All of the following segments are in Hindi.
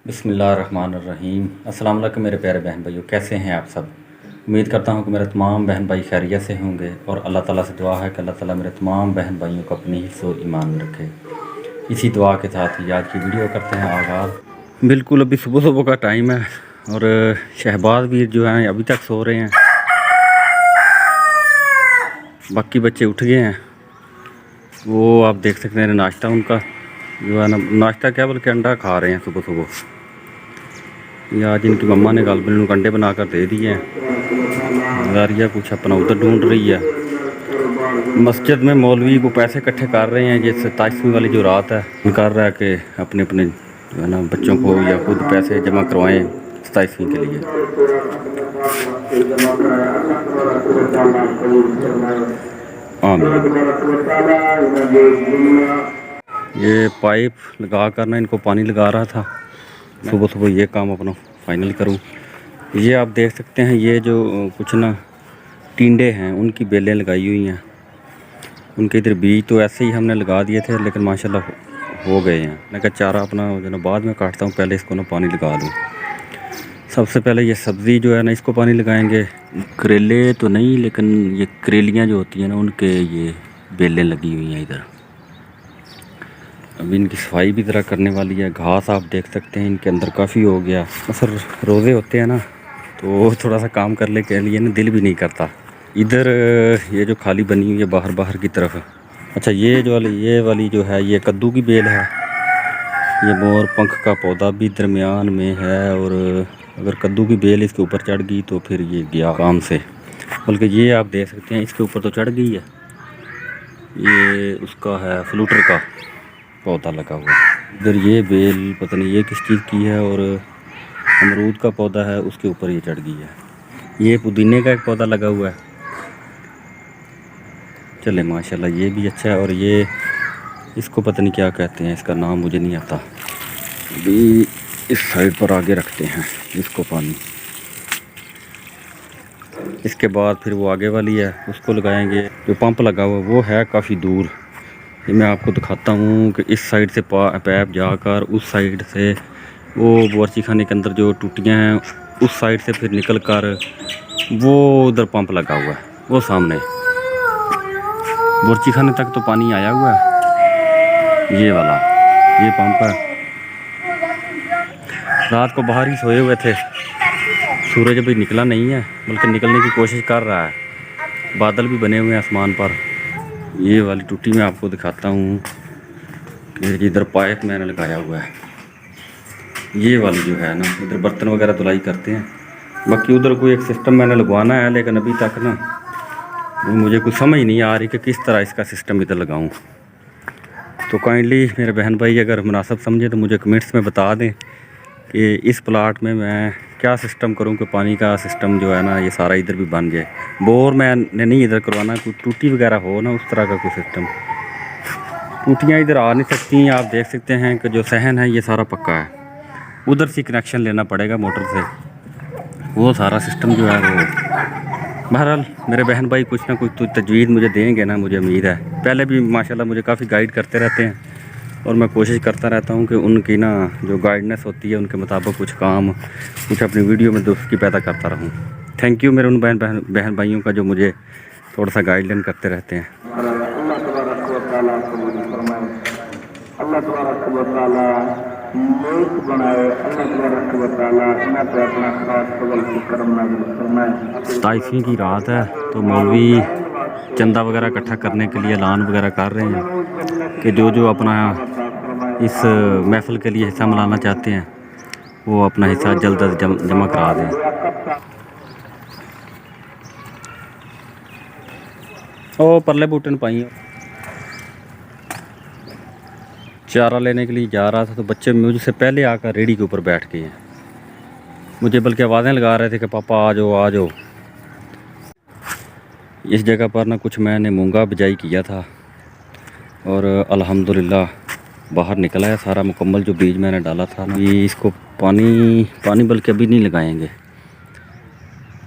बिस्मिल्लाहिर्रहमानिर्रहीम। अस्सलाम वालेकुम मेरे प्यारे बहन भाइयों, कैसे हैं आप सब। उम्मीद करता हूं कि मेरे तमाम बहन भाई खैरियत से होंगे और अल्लाह ताला से दुआ है कि अल्लाह ताला मेरे तमाम बहन भाइयों को अपनी हिफ्ज़ व ईमान में रखे। इसी दुआ के साथ ही आज की वीडियो करते हैं आगाज़। बिल्कुल अभी सुबह सुबह का टाइम है और शहबाज वीर जो हैं अभी तक सो रहे हैं, बाकी बच्चे उठ गए हैं। वो आप देख सकते हैं नाश्ता उनका जो है ना, नाश्ता क्या बल्कि अंडा खा रहे हैं सुबह सुबह। ये आज इनकी मम्मा ने गालबन उनको अंडे बना कर दे दिए हैं। जारिया कुछ अपना उधर ढूंढ रही है। मस्जिद में मौलवी को पैसे इकट्ठे कर रहे हैं, ये 27वीं वाली जो रात है कर रहा है कि अपने अपने जो है ना बच्चों को या खुद पैसे जमा करवाएं 27वीं के लिए। आमीन। ये पाइप लगा कर ना इनको पानी लगा रहा था, सुबह सुबह ये काम अपना फाइनल करूं। ये आप देख सकते हैं, ये जो कुछ ना टिंडे हैं उनकी बेलें लगाई हुई हैं। उनके इधर बीज तो ऐसे ही हमने लगा दिए थे, लेकिन माशाल्लाह हो गए हैं। मैं कहा चारा अपना जो ना बाद में काटता हूँ, पहले इसको ना पानी लगा लूँ। सबसे पहले ये सब्ज़ी जो है ना इसको पानी लगाएंगे। करेले तो नहीं, लेकिन ये करेलियाँ जो होती हैं ना उनके ये बेलें लगी हुई हैं इधर। अभी इनकी सफाई भी ज़रा करने वाली है। घास आप देख सकते हैं इनके अंदर काफ़ी हो गया। सर रोज़े होते हैं ना तो थोड़ा सा काम करने के लिए ना दिल भी नहीं करता। इधर ये जो खाली बनी हुई है बाहर बाहर की तरफ। अच्छा ये वाली जो है ये कद्दू की बेल है। ये मोर पंख का पौधा भी दरमियान में है, और अगर कद्दू की बेल इसके ऊपर चढ़ गई तो फिर ये गया काम से। बल्कि ये आप देख सकते हैं इसके ऊपर तो चढ़ गई है। ये उसका है फ्लूटर का पौधा लगा हुआ है। इधर ये बेल पता नहीं ये किस चीज़ की है, और अमरूद का पौधा है उसके ऊपर ये चढ़ गई है। ये पुदीने का एक पौधा लगा हुआ है। चले माशाल्लाह ये भी अच्छा है। और ये इसको पता नहीं क्या कहते हैं, इसका नाम मुझे नहीं आता। अभी इस साइड पर आगे रखते हैं इसको पानी। इसके बाद फिर वो आगे वाली है उसको लगाएंगे। जो पंप लगा हुआ है वो है काफ़ी दूर। ये मैं आपको दिखाता हूँ कि इस साइड से पैप जाकर उस साइड से वो बोरची खाने के अंदर जो टूटियाँ हैं उस साइड से फिर निकल कर वो उधर पंप लगा हुआ है। वो सामने बोरची खाने तक तो पानी आया हुआ है। ये वाला ये पंप है। रात को बाहर ही सोए हुए थे। सूरज अभी निकला नहीं है, बल्कि निकलने की कोशिश कर रहा है। बादल भी बने हुए हैं आसमान पर। ये वाली टूटी मैं आपको दिखाता हूँ कि इधर पाइप मैंने लगाया हुआ है। ये वाली जो है ना इधर बर्तन वगैरह धुलाई करते हैं। बाकी उधर कोई एक सिस्टम मैंने लगवाना है, लेकिन अभी तक ना वो मुझे कुछ समझ नहीं आ रही कि किस तरह इसका सिस्टम इधर लगाऊं। तो काइंडली मेरे बहन भाई अगर मुनासिब समझे तो मुझे कमेंट्स में बता दें कि इस प्लाट में मैं क्या सिस्टम करूं कि पानी का सिस्टम जो है ना ये सारा इधर भी बन जाए। बोर मैंने नहीं इधर करवाना, कोई टूटी वगैरह हो ना उस तरह का कोई सिस्टम। टूटियाँ इधर आ नहीं सकती। आप देख सकते हैं कि जो सहन है ये सारा पक्का है। उधर से कनेक्शन लेना पड़ेगा मोटर से। वो सारा सिस्टम जो है वो बहरहाल मेरे बहन भाई कुछ ना कुछ तो तजवीज़ मुझे देंगे ना, मुझे उम्मीद है। पहले भी माशाल्लाह मुझे काफ़ी गाइड करते रहते हैं, और मैं कोशिश करता रहता हूँ कि उनकी ना जो गाइडनेस होती है उनके मुताबिक कुछ काम कुछ अपनी वीडियो में दोस्ती पैदा करता रहूँ। थैंक यू मेरे उन बहन भाइयों का जो मुझे थोड़ा सा गाइडलाइन करते रहते हैं। ताइफी की रात है तो मौलवी चंदा वगैरह इकट्ठा करने के लिए ऐलान वगैरह कर रहे हैं कि जो जो अपना इस महफिल के लिए हिस्सा मिलाना चाहते हैं वो अपना हिस्सा जल्द अज जमा करा दें। ओ परले बूटन पाई चारा लेने के लिए जा रहा था तो बच्चे मुझसे पहले आकर रेडी के ऊपर बैठ गए हैं। मुझे बल्कि आवाज़ें लगा रहे थे कि पापा आ जाओ आ जाओ। इस जगह पर ना कुछ मैंने मूंगा बिजाई किया था और अल्हम्दुलिल्लाह बाहर निकला है सारा मुकम्मल। जो बीज मैंने डाला था ना ये इसको पानी बल्कि अभी नहीं लगाएंगे।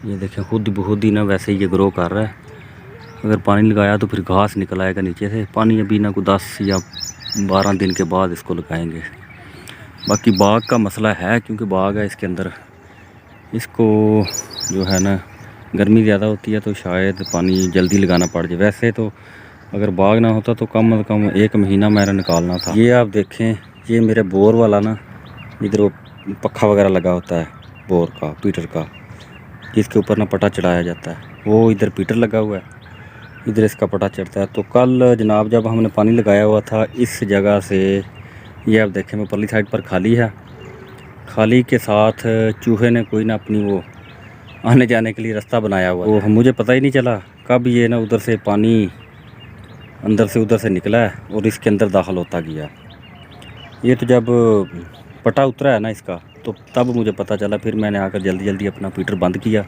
ये देखें खुद बहुत ही ना वैसे ही ये ग्रो कर रहा है। अगर पानी लगाया तो फिर घास निकल आएगा नीचे से। पानी अभी ना को 10 या 12 दिन के बाद इसको लगाएंगे। बाकी बाग का मसला है, क्योंकि बाग है इसके अंदर, इसको जो है ना गर्मी ज़्यादा होती है तो शायद पानी जल्दी लगाना पड़ जाए। वैसे तो अगर बाग ना होता तो कम से कम 1 महीना मैंने निकालना था। ये आप देखें, ये मेरे बोर वाला ना, इधर वो पखा वगैरह लगा होता है बोर का, पीटर का, जिसके ऊपर ना पटा चढ़ाया जाता है, वो इधर पीटर लगा हुआ है, इधर इसका पटा चढ़ता है। तो कल जनाब जब हमने पानी लगाया हुआ था इस जगह से, ये आप देखें मैं परली साइड पर खाली है, खाली के साथ चूहे ने कोई ना अपनी वो आने जाने के लिए रास्ता बनाया हुआ, वो मुझे पता ही नहीं चला कब ये ना उधर से पानी अंदर से उधर से निकला है और इसके अंदर दाखिल होता गया। ये तो जब पटा उतरा है ना इसका, तो तब मुझे पता चला, फिर मैंने आकर जल्दी जल्दी अपना पीटर बंद किया।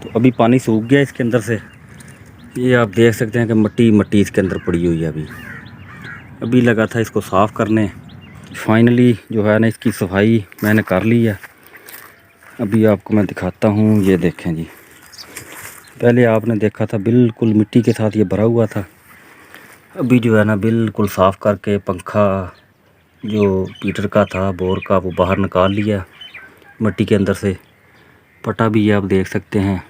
तो अभी पानी सूख गया इसके अंदर से, ये आप देख सकते हैं कि मट्टी मट्टी इसके अंदर पड़ी हुई है। अभी लगा था इसको साफ़ करने, फाइनली जो है ना इसकी सफाई मैंने कर ली है। अभी आपको मैं दिखाता हूँ, ये देखें जी, पहले आपने देखा था बिल्कुल मिट्टी के साथ ये भरा हुआ था, अभी जो है ना बिल्कुल साफ़ करके पंखा जो पीटर का था बोर का वो बाहर निकाल लिया मट्टी के अंदर से। पटा भी ये आप देख सकते हैं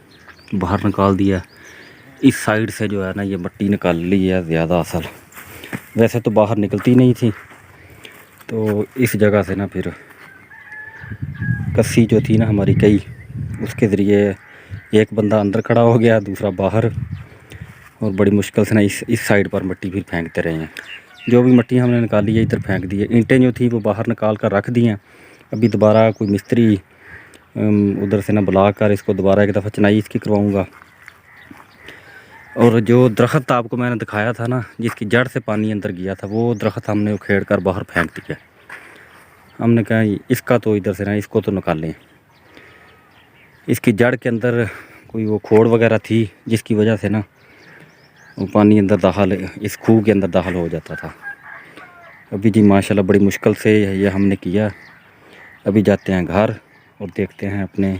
बाहर निकाल दिया। इस साइड से जो है ना ये मट्टी निकाल ली है ज़्यादा, असल वैसे तो बाहर निकलती नहीं थी। तो इस जगह से ना फिर कस्सी जो थी ना हमारी कई, उसके ज़रिए एक बंदा अंदर खड़ा हो गया, दूसरा बाहर, और बड़ी मुश्किल से ना इस साइड पर मट्टी फिर फेंकते रहे हैं। जो भी मट्टी हमने निकाली है इधर फेंक दी है। ईंटें जो थी वो बाहर निकाल कर रख दी हैं। अभी दोबारा कोई मिस्त्री उधर से ना बुला कर इसको दोबारा एक दफ़ा चनाई इसकी करवाऊँगा। और जो दरख्त आपको मैंने दिखाया था ना, जिसकी जड़ से पानी अंदर गया था, वो दरख्त हमने उखेड़ कर बाहर फेंक दिया। हमने कहा इसका तो इधर से ना इसको तो निकालें, इसकी जड़ के अंदर कोई वो खोड़ वगैरह थी जिसकी वजह से ना वो पानी अंदर दाखिल, इस खूह के अंदर दाखिल हो जाता था। अभी जी माशाल्लाह बड़ी मुश्किल से ये हमने किया। अभी जाते हैं घर और देखते हैं अपने,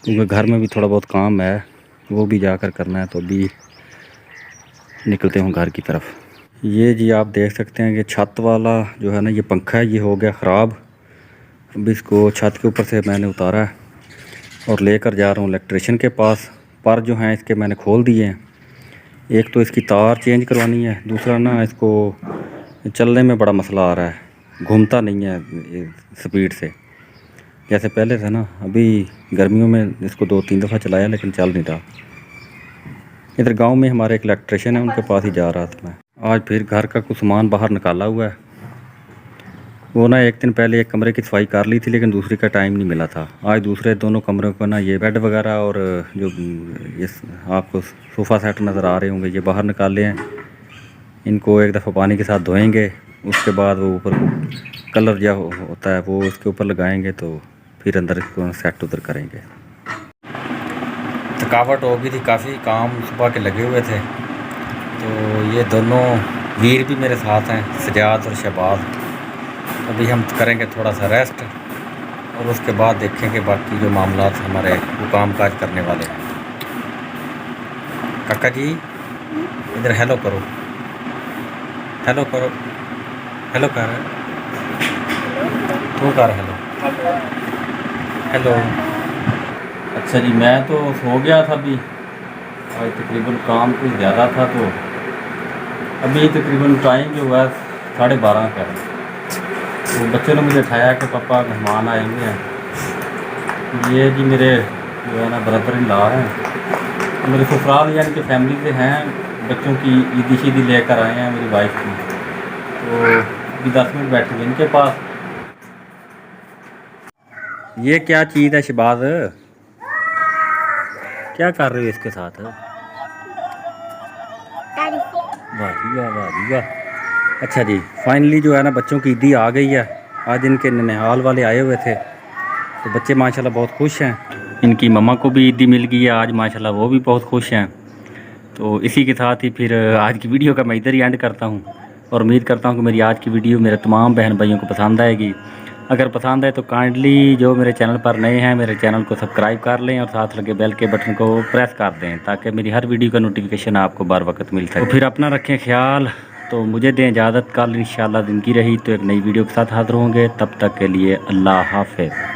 क्योंकि घर में भी थोड़ा बहुत काम है वो भी जाकर करना है। तो अभी निकलते हूँ घर की तरफ। ये जी आप देख सकते हैं कि छत वाला जो है ना ये पंखा है, ये हो गया ख़राब। अभी इसको छत के ऊपर से मैंने उतारा है और लेकर जा रहा हूँ इलेक्ट्रिशियन के पास। पर जो हैं इसके मैंने खोल दिए हैं, एक तो इसकी तार चेंज करवानी है, दूसरा ना इसको चलने में बड़ा मसला आ रहा है, घूमता नहीं है स्पीड से जैसे पहले था ना। अभी गर्मियों में इसको 2-3 दफ़ा चलाया लेकिन चल नहीं रहा। इधर गांव में हमारे एक इलेक्ट्रिशियन है, उनके पास ही जा रहा था मैं। आज फिर घर का कुछ सामान बाहर निकाला हुआ है। वो ना एक दिन पहले एक कमरे की सफाई कर ली थी लेकिन दूसरे का टाइम नहीं मिला था। आज दूसरे दोनों कमरों को ना ये बेड वगैरह और जो ये आपको सोफ़ा सेट नज़र आ रहे होंगे ये बाहर निकाले हैं। इनको एक दफ़ा पानी के साथ धोएंगे, उसके बाद वो ऊपर कलर जो होता है वो इसके ऊपर लगाएंगे, तो फिर अंदर इसको सेट उधर करेंगे। थकावट हो गई थी काफ़ी, काम सुबह के लगे हुए थे। तो ये दोनों वीर भी मेरे साथ हैं, सजाद और शहबाज। अभी हम करेंगे थोड़ा सा रेस्ट और उसके बाद देखेंगे बाकी जो मामलात हमारे वो काम काज करने वाले हैं। काका जी इधर हेलो करो, हेलो करो, हेलो कर, तू कर हेलो, हेलो। अच्छा जी, मैं तो सो गया था अभी, आज तकरीबन काम कुछ ज़्यादा था, तो अभी तकरीबन टाइम जो हुआ 12:30 का है। तो बच्चों ने मुझे उठाया कि पापा मेहमान आए हुए हैं। ये जी मेरे जो है ना ब्रदर इन लॉ हैं, मेरे ससुराल यानी कि फैमिली से हैं, बच्चों की ईदी शीदी लेकर आए हैं मेरी वाइफ की। तो अभी 10 मिनट बैठे हुए इनके पास। ये क्या चीज़ है शहबाज, क्या कर रहे हो इसके साथ? वाह जी वाह, वाह जी वाह। अच्छा जी, फाइनली जो है ना बच्चों की ईदी आ गई है। आज इनके ननिहाल वाले आए हुए थे, तो बच्चे माशाल्लाह बहुत खुश हैं। इनकी मम्मा को भी ईदी मिल गई है आज माशाल्लाह, वो भी बहुत खुश हैं। तो इसी के साथ ही फिर आज की वीडियो का मैं इधर ही एंड करता हूँ और उम्मीद करता हूँ कि मेरी आज की वीडियो मेरे तमाम बहन भाइयों को पसंद आएगी। अगर पसंद आए तो काइंडली जो मेरे चैनल पर नए हैं मेरे चैनल को सब्सक्राइब कर लें और साथ लगे बेल के बटन को प्रेस कर दें ताकि मेरी हर वीडियो का नोटिफिकेशन आपको बार वक्त मिल सके। तो फिर अपना रखें ख्याल, तो मुझे दें इजाज़त, कल इंशाल्लाह दिन की रही तो एक नई वीडियो के साथ हाज़िर होंगे। तब तक के लिए अल्लाह हाफ़िज़।